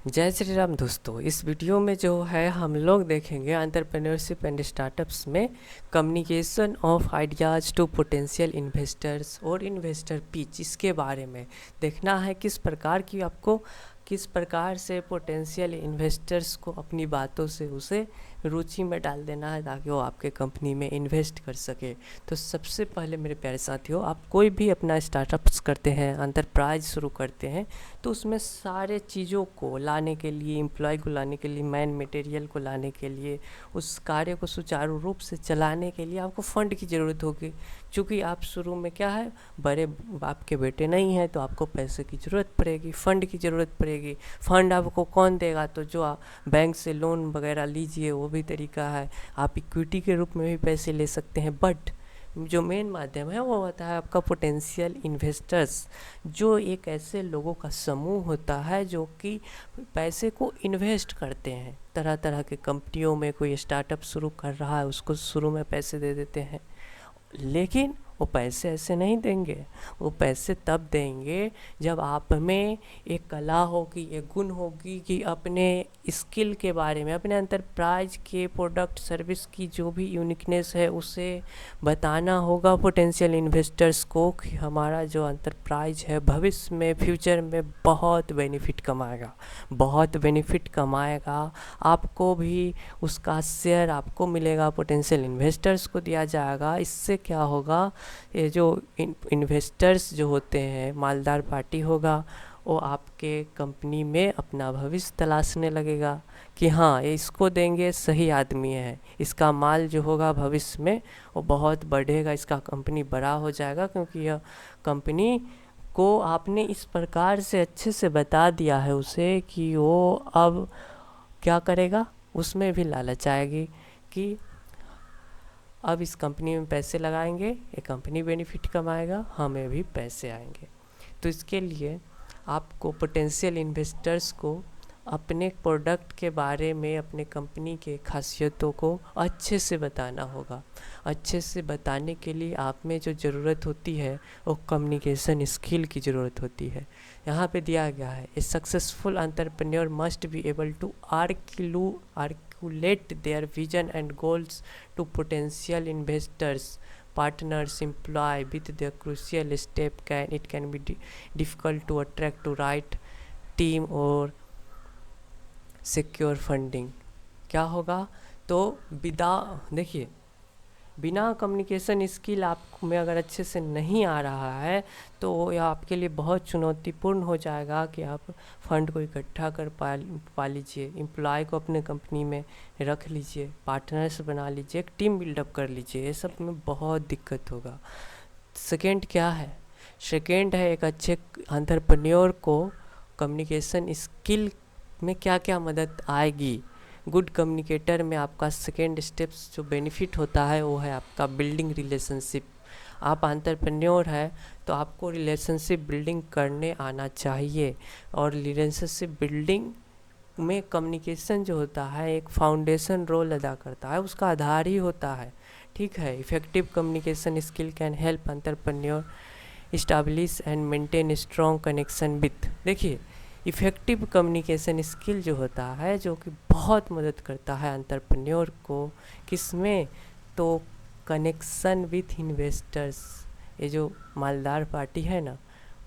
जय श्री राम दोस्तों। इस वीडियो में जो है हम लोग देखेंगे एंटरप्रेन्योरशिप एंड स्टार्टअप्स में communication of ideas to potential investors और इन्वेस्टर पिच, इसके बारे में देखना है किस प्रकार से पोटेंशियल इन्वेस्टर्स को अपनी बातों से उसे रुचि में डाल देना है ताकि वो आपके कंपनी में इन्वेस्ट कर सके। तो सबसे पहले मेरे प्यारे साथियों, आप कोई भी अपना स्टार्टअप्स करते हैं, एंटरप्राइज शुरू करते हैं, तो उसमें सारे चीज़ों को लाने के लिए, एम्प्लॉय को लाने के लिए, मैन मटेरियल को लाने के लिए, उस कार्य को सुचारू रूप से चलाने के लिए आपको फ़ंड की ज़रूरत होगी। क्योंकि आप शुरू में क्या है, बड़े बाप के बेटे नहीं हैं, तो आपको पैसे की ज़रूरत पड़ेगी, फ़ंड की ज़रूरत पड़ेगी। फ़ंड आपको कौन देगा? तो जो आप बैंक से लोन वगैरह लीजिए, वो भी तरीका है। आप इक्विटी के रूप में भी पैसे ले सकते हैं, बट जो मेन माध्यम है वो होता है आपका पोटेंशियल इन्वेस्टर्स, जो एक ऐसे लोगों का समूह होता है जो कि पैसे को इन्वेस्ट करते हैं। तरह तरह के कंपनियों में कोई स्टार्टअप शुरू कर रहा है, उसको शुरू में पैसे दे देते हैं, लेकिन वो पैसे ऐसे नहीं देंगे। वो पैसे तब देंगे जब आप में एक कला होगी, एक गुण होगी कि अपने स्किल के बारे में, अपने एंटरप्राइज के प्रोडक्ट सर्विस की जो भी यूनिकनेस है उसे बताना होगा पोटेंशियल इन्वेस्टर्स को कि हमारा जो एंटरप्राइज है भविष्य में, फ्यूचर में बहुत बेनिफिट कमाएगा, बहुत बेनिफिट कमाएगा। आपको भी उसका शेयर आपको मिलेगा, पोटेंशियल इन्वेस्टर्स को दिया जाएगा। इससे क्या होगा, ये जो इन्वेस्टर्स जो होते हैं, मालदार पार्टी होगा, वो आपके कंपनी में अपना भविष्य तलाशने लगेगा कि हाँ, ये इसको देंगे, सही आदमी है, इसका माल जो होगा भविष्य में वो बहुत बढ़ेगा, इसका कंपनी बड़ा हो जाएगा, क्योंकि यह कंपनी को आपने इस प्रकार से अच्छे से बता दिया है उसे कि वो अब क्या करेगा। उसमें भी लालच आएगी कि अब इस कंपनी में पैसे लगाएंगे, ये कंपनी बेनिफिट कमाएगा, हमें भी पैसे आएंगे। तो इसके लिए आपको पोटेंशियल इन्वेस्टर्स को अपने प्रोडक्ट के बारे में, अपने कंपनी के खासियतों को अच्छे से बताना होगा। अच्छे से बताने के लिए आप में जो ज़रूरत होती है वो कम्युनिकेशन स्किल की ज़रूरत होती है। यहाँ पे दिया गया है, a successful entrepreneur must be able to articulate their vision and goals to potential investors, partners, employ with the crucial step it can be difficult to attract to right team or secure funding। क्या होगा? तो देखिए, बिना communication skill आप में अगर अच्छे से नहीं आ रहा है तो यह आपके लिए बहुत चुनौतीपूर्ण हो जाएगा कि आप फंड को इकट्ठा कर पा लीजिए, एम्प्लॉय को अपने कंपनी में रख लीजिए, पार्टनर्स बना लीजिए, एक टीम बिल्डअप कर लीजिए। ये सब में बहुत दिक्कत होगा। सेकेंड क्या है? सेकेंड है, एक अच्छे एंटरप्रेन्योर को कम्युनिकेशन स्किल में क्या क्या मदद आएगी। गुड कम्युनिकेटर में आपका सेकेंड स्टेप्स जो बेनिफिट होता है वो है आपका बिल्डिंग रिलेशनशिप। आप एंटरप्रेन्योर है तो आपको रिलेशनशिप बिल्डिंग करने आना चाहिए, और रिलेशनशिप बिल्डिंग में कम्युनिकेशन जो होता है एक फाउंडेशन रोल अदा करता है, उसका आधार ही होता है। ठीक है, effective communication skill can help entrepreneur establish and maintain strong connection with. देखिए, इफ़ेक्टिव कम्युनिकेशन स्किल जो होता है, जो कि बहुत मदद करता है एंटरप्रेन्योर को, किसमें? तो कनेक्शन विथ इन्वेस्टर्स, ये जो मालदार पार्टी है ना,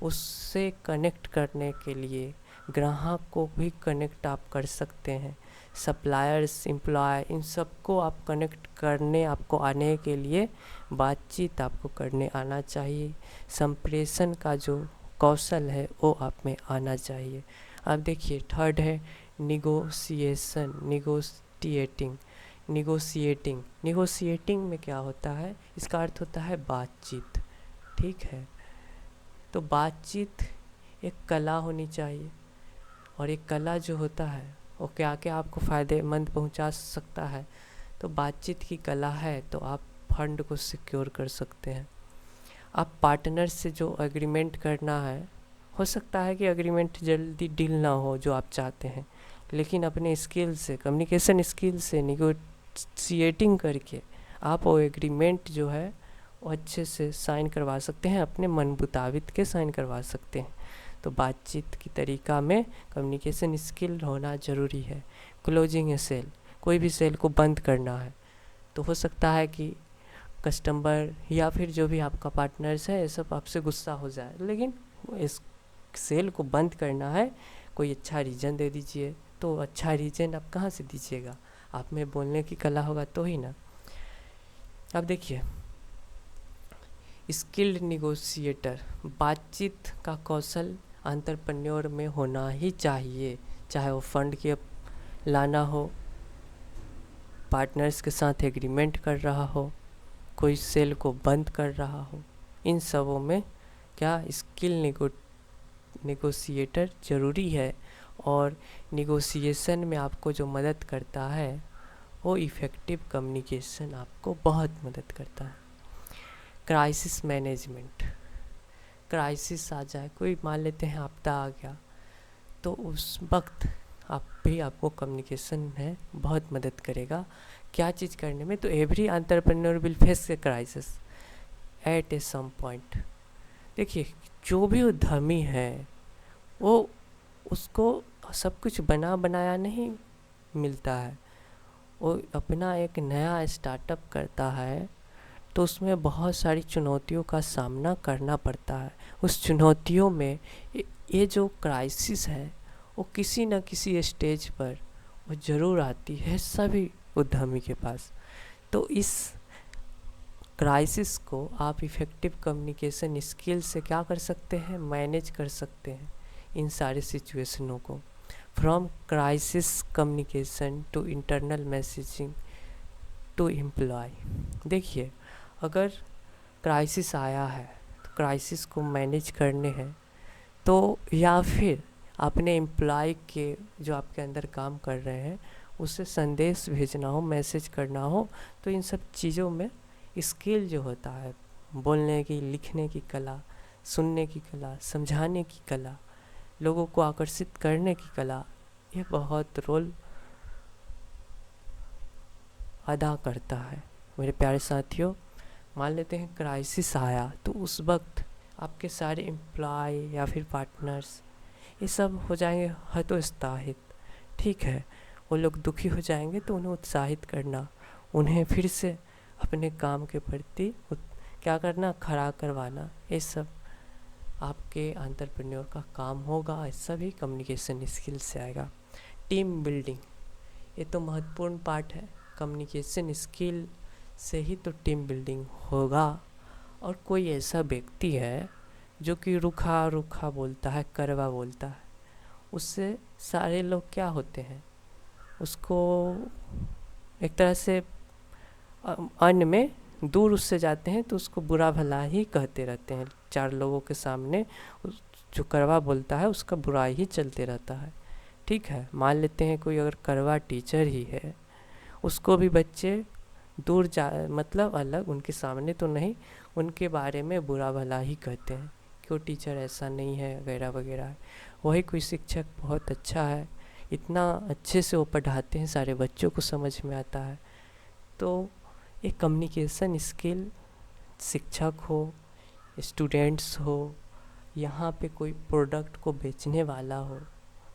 उससे कनेक्ट करने के लिए ग्राहक को भी कनेक्ट आप कर सकते हैं। सप्लायर्स, एम्प्लॉय, इन सबको आप कनेक्ट करने, आपको आने के लिए बातचीत आपको करने आना चाहिए। संप्रेषण का जो कौशल है वो आप में आना चाहिए। अब देखिए, थर्ड है निगोशिएशन, निगोशिएटिंग में क्या होता है? इसका अर्थ होता है बातचीत। ठीक है, तो बातचीत एक कला होनी चाहिए, और एक कला जो होता है वो क्या क्या आपको फ़ायदेमंद पहुंचा सकता है। तो बातचीत की कला है तो आप फंड को सिक्योर कर सकते हैं। आप पार्टनर से जो एग्रीमेंट करना है, हो सकता है कि एग्रीमेंट जल्दी डील ना हो जो आप चाहते हैं, लेकिन अपने स्किल से, कम्युनिकेशन स्किल से निगोशिएटिंग करके आप वो एग्रीमेंट जो है वो अच्छे से साइन करवा सकते हैं, अपने मन मुताबिक के साइन करवा सकते हैं। तो बातचीत की तरीका में कम्युनिकेशन स्किल होना ज़रूरी है। क्लोजिंग ए सेल, कोई भी सेल को बंद करना है तो हो सकता है कि कस्टमर या फिर जो भी आपका पार्टनर्स है ये सब आपसे गुस्सा हो जाए, लेकिन इस सेल को बंद करना है, कोई अच्छा रीज़न दे दीजिए। तो अच्छा रीज़न आप कहाँ से दीजिएगा, आप में बोलने की कला होगा तो ही ना। अब देखिए, स्किल्ड निगोशिएटर, बातचीत का कौशल एंटरप्रेन्योर में होना ही चाहिए, चाहे वो फंड के लाना हो, पार्टनर्स के साथ एग्रीमेंट कर रहा हो, कोई सेल को बंद कर रहा हो, इन सबों में क्या स्किल नेगोशिएटर ज़रूरी है। और निगोशिएशन में आपको जो मदद करता है वो इफ़ेक्टिव कम्युनिकेशन आपको बहुत मदद करता है। क्राइसिस मैनेजमेंट, क्राइसिस आ जाए, कोई मान लेते हैं आपदा आ गया, तो उस वक्त आपको कम्युनिकेशन है बहुत मदद करेगा। क्या चीज़ करने में, तो every entrepreneur will face a crisis at a some point. देखिए, जो भी उद्यमी है वो उसको सब कुछ बना बनाया नहीं मिलता है। वो अपना एक नया स्टार्टअप करता है तो उसमें बहुत सारी चुनौतियों का सामना करना पड़ता है। उस चुनौतियों में ये जो क्राइसिस है वो किसी न किसी स्टेज पर वो ज़रूर आती है सभी उद्यमी के पास। तो इस क्राइसिस को आप इफ़ेक्टिव कम्युनिकेशन स्किल से क्या कर सकते हैं, मैनेज कर सकते हैं इन सारे सिचुएशनों को। From crisis communication to internal messaging to employ. देखिए, अगर क्राइसिस आया है तो क्राइसिस को मैनेज करने हैं, तो या फिर अपने एम्प्लॉय के जो आपके अंदर काम कर रहे हैं उसे संदेश भेजना हो, मैसेज करना हो, तो इन सब चीज़ों में स्किल जो होता है, बोलने की, लिखने की कला, सुनने की कला, समझाने की कला, लोगों को आकर्षित करने की कला, ये बहुत रोल अदा करता है। मेरे प्यारे साथियों, मान लेते हैं क्राइसिस आया तो उस वक्त आपके सारे एम्प्लॉय या फिर पार्टनर्स ये सब हो जाएंगे हतोत्साहित। ठीक है, वो लोग दुखी हो जाएंगे तो उन्हें उत्साहित करना, उन्हें फिर से अपने काम के प्रति क्या करना, खड़ा करवाना, ये सब आपके एंटरप्रेन्योर का काम होगा। ऐसा भी कम्युनिकेशन स्किल से आएगा। टीम बिल्डिंग, ये तो महत्वपूर्ण पार्ट है। कम्युनिकेशन स्किल से ही तो टीम बिल्डिंग होगा। और कोई ऐसा व्यक्ति है जो कि रूखा रूखा बोलता है, कड़वा बोलता है, उससे सारे लोग क्या होते हैं, उसको एक तरह से अन्य में दूर उससे जाते हैं, तो उसको बुरा भला ही कहते रहते हैं। चार लोगों के सामने जो कड़वा बोलता है उसका बुराई ही चलते रहता है। ठीक है, मान लेते हैं कोई अगर कड़वा टीचर ही है, उसको भी बच्चे दूर मतलब अलग, उनके सामने तो नहीं, उनके बारे में बुरा भला ही कहते हैं कि वो टीचर ऐसा नहीं है वगैरह वगैरह। वही कोई शिक्षक बहुत अच्छा है, इतना अच्छे से वो पढ़ाते हैं, सारे बच्चों को समझ में आता है। तो एक कम्युनिकेशन स्किल, शिक्षक हो, स्टूडेंट्स हो, यहाँ पे कोई प्रोडक्ट को बेचने वाला हो,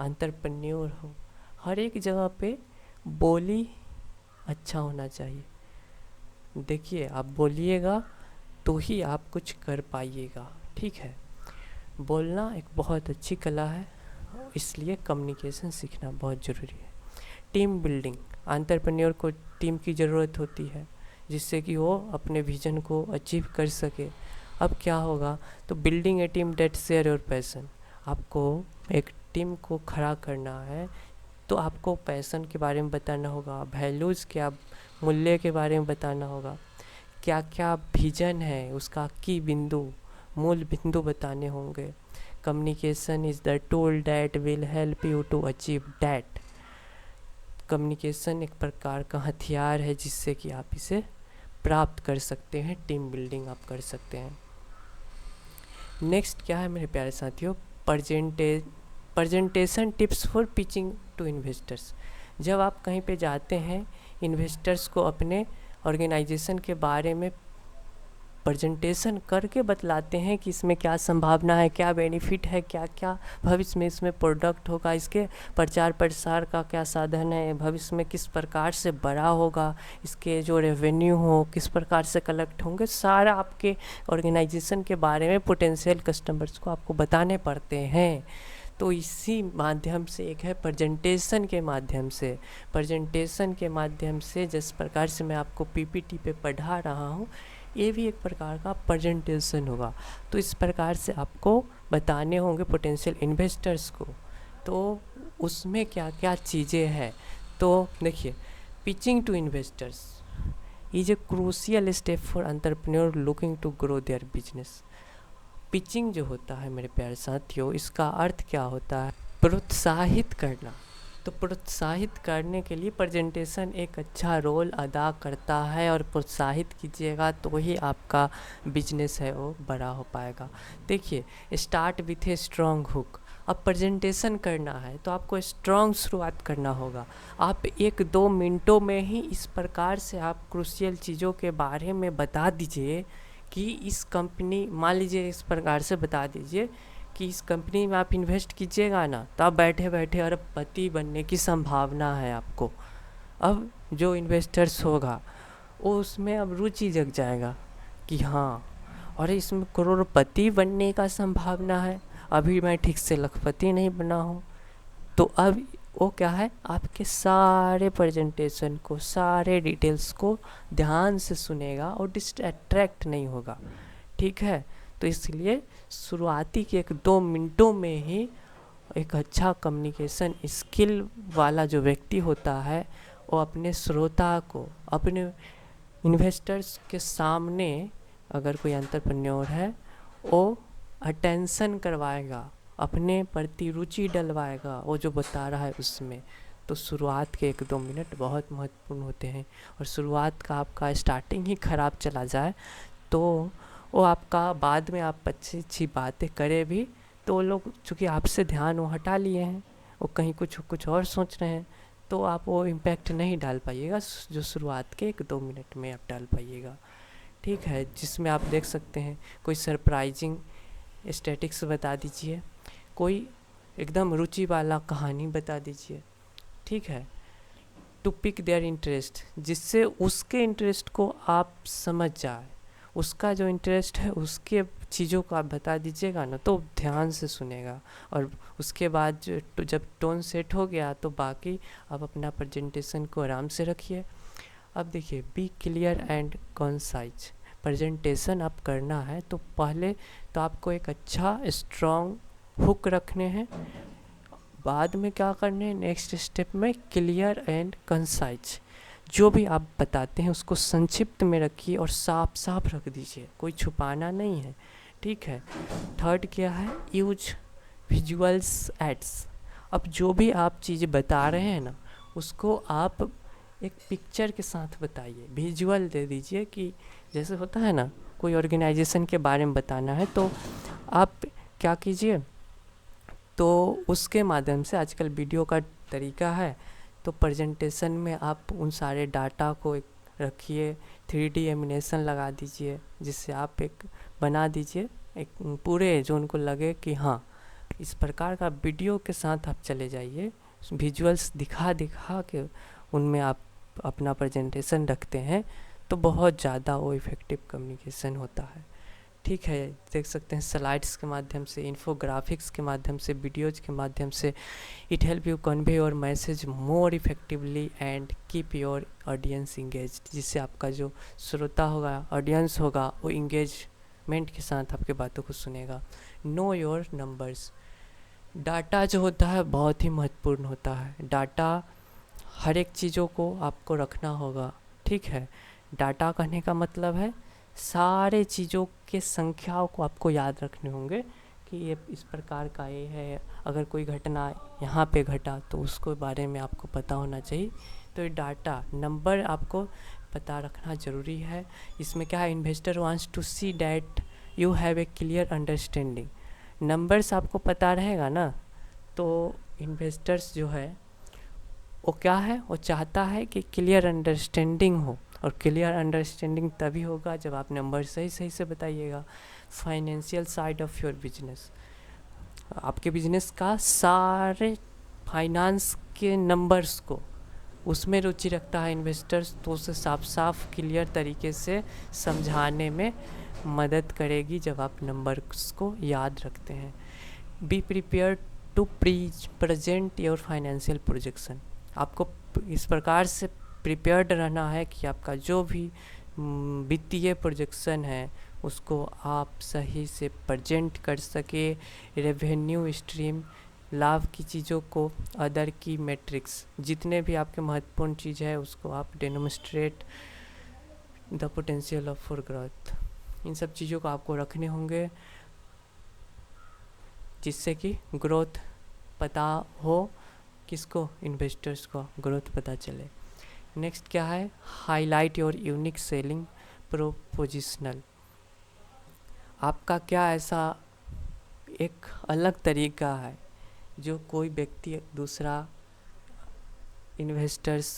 एंटरप्रेन्योर हो, हर एक जगह पे बोली अच्छा होना चाहिए। देखिए, आप बोलिएगा तो ही आप कुछ कर पाइएगा। ठीक है, बोलना एक बहुत अच्छी कला है, इसलिए कम्युनिकेशन सीखना बहुत ज़रूरी है। टीम बिल्डिंग, एंटरप्रेन्योर को टीम की ज़रूरत होती है जिससे कि वो अपने विजन को अचीव कर सके। अब क्या होगा, तो building a team that share your passion, आपको एक टीम को खड़ा करना है तो आपको पैशन के बारे में बताना होगा, वैल्यूज़ क्या, मूल्य के बारे में बताना होगा, क्या क्या विजन है उसका, की बिंदु, मूल बिंदु बताने होंगे। Communication is the tool that will help you to achieve that. Communication एक प्रकार का हथियार है जिससे कि आप इसे प्राप्त कर सकते हैं, टीम बिल्डिंग आप कर सकते हैं। नेक्स्ट क्या है मेरे प्यारे साथियों, presentation tips for pitching to investors. जब आप कहीं पे जाते हैं, इन्वेस्टर्स को अपने ऑर्गेनाइजेशन के बारे में प्रेजेंटेशन करके बतलाते हैं कि इसमें क्या संभावना है, क्या बेनिफिट है, क्या क्या भविष्य में इसमें प्रोडक्ट होगा, इसके प्रचार प्रसार का क्या साधन है, भविष्य में किस प्रकार से बड़ा होगा, इसके जो रेवेन्यू हो किस प्रकार से कलेक्ट होंगे, सारा आपके ऑर्गेनाइजेशन के बारे में पोटेंशियल कस्टमर्स को आपको बताने पड़ते हैं। तो इसी माध्यम से एक है प्रेजेंटेशन के माध्यम से जिस प्रकार से मैं आपको पीपीटी पे पढ़ा रहा हूँ, ये भी एक प्रकार का प्रेजेंटेशन होगा। तो इस प्रकार से आपको बताने होंगे पोटेंशियल इन्वेस्टर्स को। तो उसमें क्या क्या चीज़ें हैं, तो देखिए, pitching to investors is a crucial step for entrepreneur looking to grow their business. Pitching जो होता है मेरे प्यारे साथियों, इसका अर्थ क्या होता है? प्रोत्साहित करना। तो प्रोत्साहित करने के लिए प्रेजेंटेशन एक अच्छा रोल अदा करता है, और प्रोत्साहित कीजिएगा तो ही आपका बिजनेस है वो बड़ा हो पाएगा। देखिए, start with a strong hook. अब प्रेजेंटेशन करना है तो आपको स्ट्रॉन्ग शुरुआत करना होगा। आप 1-2 मिनटों में ही इस प्रकार से आप क्रूशियल चीज़ों के बारे में बता दीजिए कि इस कंपनी, मान लीजिए इस प्रकार से बता दीजिए कि इस कंपनी में आप इन्वेस्ट कीजिएगा ना, तो आप बैठे बैठे अरबपति बनने की संभावना है आपको। अब जो इन्वेस्टर्स होगा वो उसमें अब रुचि जग जाएगा कि हाँ, और इसमें करोड़पति बनने का संभावना है, अभी मैं ठीक से लखपति नहीं बना हूँ। तो अब वो क्या है, आपके सारे प्रेजेंटेशन को, सारे डिटेल्स को ध्यान से सुनेगा और डिस्ट्रैक्ट नहीं होगा। ठीक है, तो इसलिए शुरुआती के 1-2 मिनटों में ही एक अच्छा कम्युनिकेशन स्किल वाला जो व्यक्ति होता है, वो अपने श्रोता को, अपने इन्वेस्टर्स के सामने, अगर कोई एंटरप्रेन्योर है, वो अटेंशन करवाएगा, अपने प्रति रुचि डलवाएगा वो जो बता रहा है उसमें। तो शुरुआत के 1-2 मिनट बहुत महत्वपूर्ण होते हैं, और शुरुआत का आपका स्टार्टिंग ही ख़राब चला जाए तो वो आपका, बाद में आप अच्छी अच्छी बातें करें भी तो वो लोग चूँकि आपसे ध्यान वो हटा लिए हैं, वो कहीं कुछ और सोच रहे हैं, तो आप वो इम्पैक्ट नहीं डाल पाइएगा जो शुरुआत के 1-2 मिनट में आप डाल पाइएगा। ठीक है, जिसमें आप देख सकते हैं कोई सरप्राइजिंग स्टैटिक्स बता दीजिए, कोई एकदम रुचि वाला कहानी बता दीजिए। ठीक है, टू पिक देयर इंटरेस्ट, जिससे उसके इंटरेस्ट को आप समझ जाए, उसका जो इंटरेस्ट है उसके चीज़ों को आप बता दीजिएगा ना, तो ध्यान से सुनेगा। और उसके बाद जब टोन सेट हो गया तो बाकी आप अपना प्रेजेंटेशन को आराम से रखिए। अब देखिए, be clear and concise. Presentation आप करना है तो पहले तो आपको एक अच्छा स्ट्रॉन्ग हुक रखने हैं, बाद में क्या करने हैं, नेक्स्ट स्टेप में क्लियर एंड कंसाइज। जो भी आप बताते हैं उसको संक्षिप्त में रखिए और साफ साफ रख दीजिए, कोई छुपाना नहीं है। ठीक है, थर्ड क्या है, यूज विजुअल्स एड्स। अब जो भी आप चीज़ें बता रहे हैं ना, उसको आप एक पिक्चर के साथ बताइए, विजुअल दे दीजिए। कि जैसे होता है ना, कोई ऑर्गेनाइजेशन के बारे में बताना है तो आप क्या कीजिए, तो उसके माध्यम से, आजकल वीडियो का तरीका है, तो प्रेजेंटेशन में आप उन सारे डाटा को एक रखिए, 3D एनिमेशन लगा दीजिए, जिससे आप एक बना दीजिए एक पूरे, जो उनको लगे कि हाँ, इस प्रकार का वीडियो के साथ आप चले जाइए, विजुअल्स दिखा दिखा के उनमें आप अपना प्रेजेंटेशन रखते हैं, तो बहुत ज़्यादा वो इफ़ेक्टिव कम्युनिकेशन होता है। ठीक है, देख सकते हैं स्लाइड्स के माध्यम से, इन्फोग्राफिक्स के माध्यम से, वीडियोज़ के माध्यम से, it help you convey your message more effectively and keep your audience engage. जिससे आपका जो श्रोता होगा, ऑडियंस होगा, वो इंगेजमेंट के साथ आपके बातों को सुनेगा। Know your numbers. डाटा जो होता है बहुत ही महत्वपूर्ण होता है। डाटा हर एक चीज़ों को आपको रखना होगा। ठीक है, डाटा कहने का मतलब है सारे चीज़ों के संख्याओं को आपको याद रखने होंगे कि ये इस प्रकार का ये है, अगर कोई घटना यहाँ पे घटा तो उसको बारे में आपको पता होना चाहिए। तो ये डाटा नंबर आपको पता रखना ज़रूरी है। इसमें क्या है, investor wants to see that you have a clear understanding. Numbers आपको पता रहेगा ना, तो इन्वेस्टर्स जो है वो क्या है, वो चाहता है कि क्लियर अंडरस्टैंडिंग हो, और क्लियर अंडरस्टैंडिंग तभी होगा जब आप नंबर सही सही से बताइएगा। Financial side of your business, आपके बिजनेस का सारे फाइनेंस के नंबर्स को उसमें रुचि रखता है इन्वेस्टर्स, तो उसे साफ साफ क्लियर तरीके से समझाने में मदद करेगी जब आप नंबर्स को याद रखते हैं। Be prepare to present your financial projection, आपको इस प्रकार से प्रिपेयर्ड रहना है कि आपका जो भी वित्तीय प्रोजेक्शन है उसको आप सही से प्रेजेंट कर सके। रेवेन्यू स्ट्रीम, लाभ की चीज़ों को, अदर की मैट्रिक्स, जितने भी आपके महत्वपूर्ण चीज़ है उसको आप demonstrate the potential of for growth, इन सब चीज़ों को आपको रखने होंगे जिससे कि ग्रोथ पता हो, किसको, इन्वेस्टर्स को ग्रोथ पता चले। नेक्स्ट क्या है, highlight your unique selling prepositional, आपका क्या ऐसा एक अलग तरीका है जो कोई व्यक्ति दूसरा इन्वेस्टर्स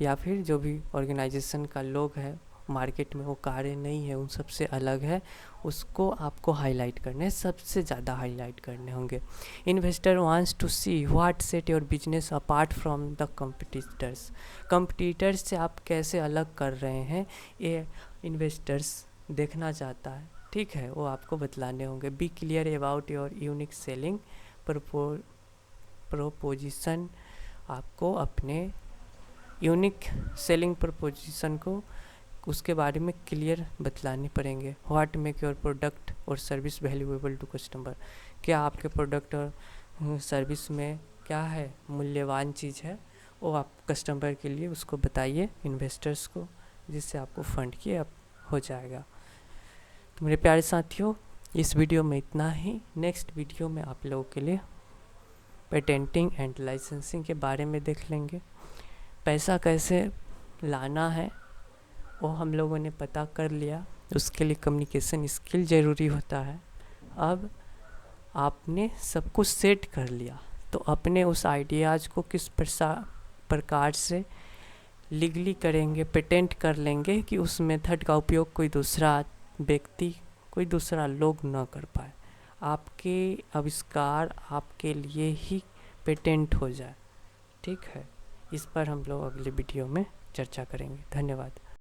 या फिर जो भी ऑर्गेनाइजेशन का लोग है मार्केट में वो कार्य नहीं है, उन सबसे अलग है, उसको आपको हाईलाइट करने हैं, सबसे ज़्यादा हाईलाइट करने होंगे। Investor wants to see what set your business apart from the competitors, competitors से आप कैसे अलग कर रहे हैं ये इन्वेस्टर्स देखना चाहता है, ठीक है, वो आपको बतलाने होंगे। Be clear about your unique selling proposition, आपको अपने यूनिक सेलिंग प्रोपोजिशन को उसके बारे में क्लियर बतलाने पड़ेंगे। व्हाट मेक योर प्रोडक्ट और सर्विस वैल्यूएबल टू कस्टमर, क्या आपके प्रोडक्ट और सर्विस में क्या है मूल्यवान चीज़ है, वो आप कस्टमर के लिए उसको बताइए इन्वेस्टर्स को, जिससे आपको फंड की अब हो जाएगा। तो मेरे प्यारे साथियों, इस वीडियो में इतना ही। नेक्स्ट वीडियो में आप लोगों के लिए पेटेंटिंग एंड लाइसेंसिंग के बारे में देख लेंगे। पैसा कैसे लाना है वो हम लोगों ने पता कर लिया, उसके लिए कम्युनिकेशन स्किल ज़रूरी होता है। अब आपने सब कुछ सेट कर लिया तो अपने उस आइडियाज़ को किस प्रकार से लीगली करेंगे, पेटेंट कर लेंगे कि उस मेथड का उपयोग कोई दूसरा व्यक्ति, कोई दूसरा लोग ना कर पाए, आपके आविष्कार आपके लिए ही पेटेंट हो जाए, ठीक है। इस पर हम लोग अगले वीडियो में चर्चा करेंगे। धन्यवाद।